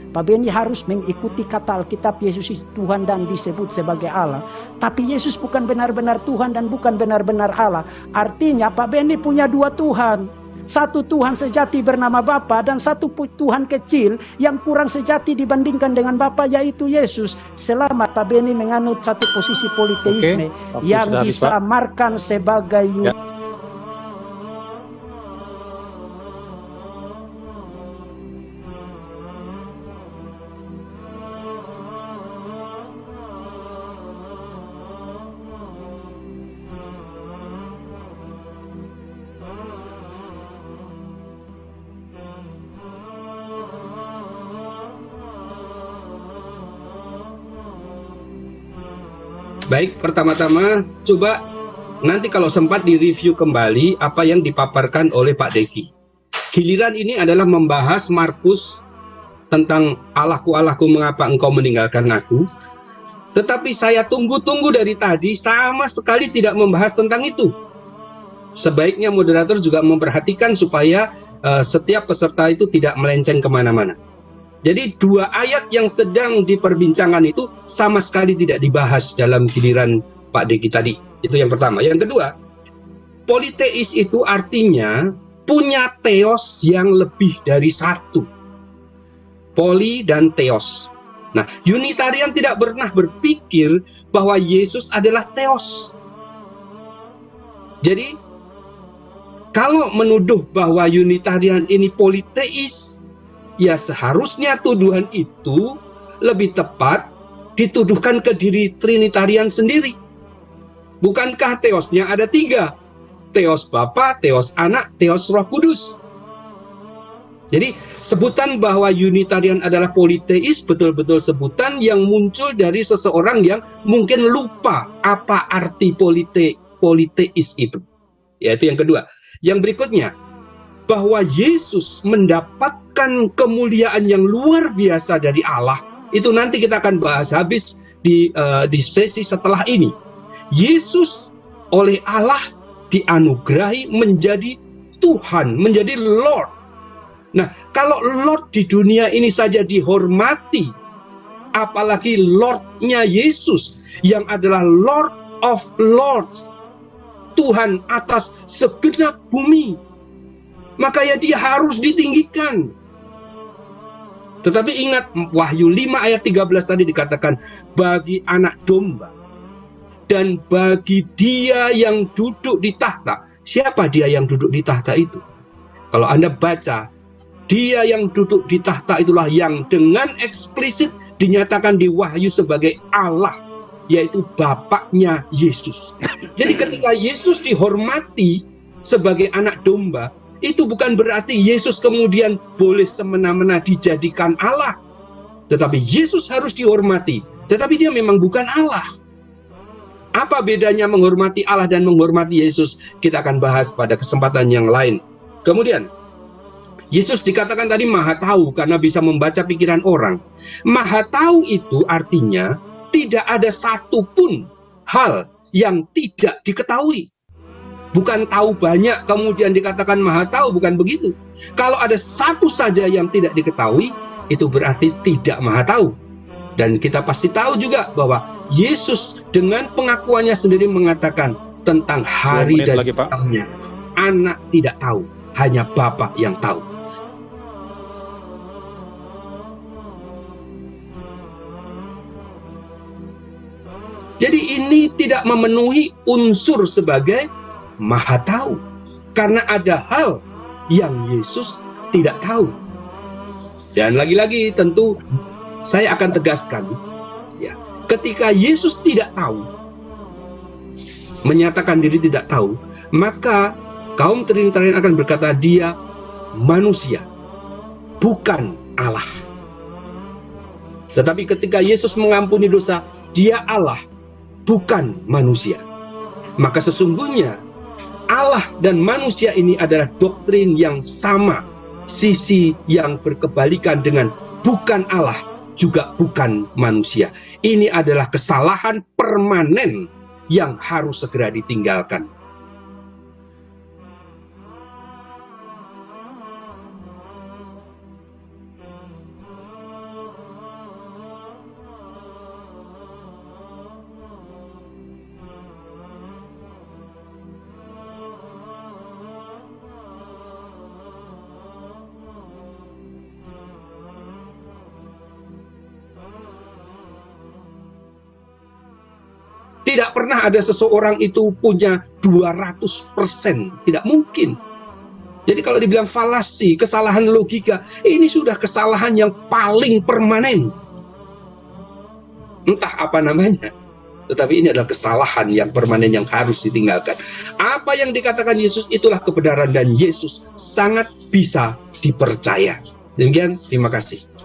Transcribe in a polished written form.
Pak Beni harus mengikuti kata Alkitab, Yesus itu Tuhan dan disebut sebagai Allah. Tapi Yesus bukan benar-benar Tuhan dan bukan benar-benar Allah. Artinya Pak Beni punya dua Tuhan. Satu Tuhan sejati bernama Bapa dan satu Tuhan kecil yang kurang sejati dibandingkan dengan Bapa, yaitu Yesus. Selama Pak Beni menganut satu posisi politeisme yang disamarkan sebagai Baik, pertama-tama coba nanti kalau sempat direview kembali apa yang dipaparkan oleh Pak Deki. Giliran ini adalah membahas Markus tentang Allahku, Allahku, mengapa engkau meninggalkan aku. Tetapi saya tunggu-tunggu dari tadi sama sekali tidak membahas tentang itu. Sebaiknya moderator juga memperhatikan supaya setiap peserta itu tidak melenceng kemana-mana. Jadi dua ayat yang sedang diperbincangkan itu sama sekali tidak dibahas dalam giliran Pak Deki tadi. Itu yang pertama. Yang kedua, politeis itu artinya punya theos yang lebih dari satu. Poli dan theos. Nah, Unitarian tidak pernah berpikir bahwa Yesus adalah theos. Jadi, kalau menuduh bahwa Unitarian ini politeis, ya seharusnya tuduhan itu lebih tepat dituduhkan ke diri Trinitarian sendiri. Bukankah theosnya ada tiga? Theos Bapa, Theos Anak, Theos Roh Kudus. Jadi sebutan bahwa Unitarian adalah politeis betul-betul sebutan yang muncul dari seseorang yang mungkin lupa apa arti politeis itu. Yaitu yang kedua. Yang berikutnya, bahwa Yesus mendapatkan kemuliaan yang luar biasa dari Allah, itu nanti kita akan bahas habis di sesi setelah ini. Yesus oleh Allah dianugerahi menjadi Tuhan, menjadi Lord. Nah, kalau Lord di dunia ini saja dihormati, apalagi Lordnya Yesus yang adalah Lord of Lords, Tuhan atas segenap bumi, maka ya dia harus ditinggikan. Tetapi ingat, Wahyu 5 ayat 13 tadi dikatakan, bagi anak domba dan bagi dia yang duduk di tahta. Siapa dia yang duduk di tahta itu? Kalau Anda baca, dia yang duduk di tahta itulah yang dengan eksplisit dinyatakan di Wahyu sebagai Allah, yaitu Bapaknya Yesus. Jadi ketika Yesus dihormati sebagai anak domba, itu bukan berarti Yesus kemudian boleh semena-mena dijadikan Allah. tetapi Yesus harus dihormati, tetapi dia memang bukan Allah. Apa bedanya menghormati Allah dan menghormati Yesus? Kita akan bahas pada kesempatan yang lain. Kemudian, Yesus dikatakan tadi maha tahu karena bisa membaca pikiran orang. Maha tahu itu artinya tidak ada satupun hal yang tidak diketahui. Bukan tahu banyak kemudian dikatakan maha tahu, bukan begitu. Kalau ada satu saja yang tidak diketahui, itu berarti tidak maha tahu. Dan kita pasti tahu juga bahwa Yesus dengan pengakuannya sendiri mengatakan tentang hari dan tahunnya. Anak tidak tahu, hanya Bapa yang tahu. Jadi ini tidak memenuhi unsur sebagai maha tahu, karena ada hal yang Yesus tidak tahu. Dan lagi-lagi tentu saya akan tegaskan, ya, ketika Yesus tidak tahu, menyatakan diri tidak tahu, maka kaum Trinitarian akan berkata dia manusia, bukan Allah. Tetapi ketika Yesus mengampuni dosa, dia Allah, bukan manusia. Maka sesungguhnya Allah dan manusia ini adalah doktrin yang sama, sisi yang berkebalikan dengan bukan Allah, juga bukan manusia. Ini adalah kesalahan permanen yang harus segera ditinggalkan. Tidak pernah ada seseorang itu punya 200%. Tidak mungkin. Jadi kalau dibilang falasi, kesalahan logika, ini sudah kesalahan yang paling permanen. Entah apa namanya. Tetapi ini adalah kesalahan yang permanen yang harus ditinggalkan. Apa yang dikatakan Yesus itulah kebenaran dan Yesus sangat bisa dipercaya. Demikian, terima kasih.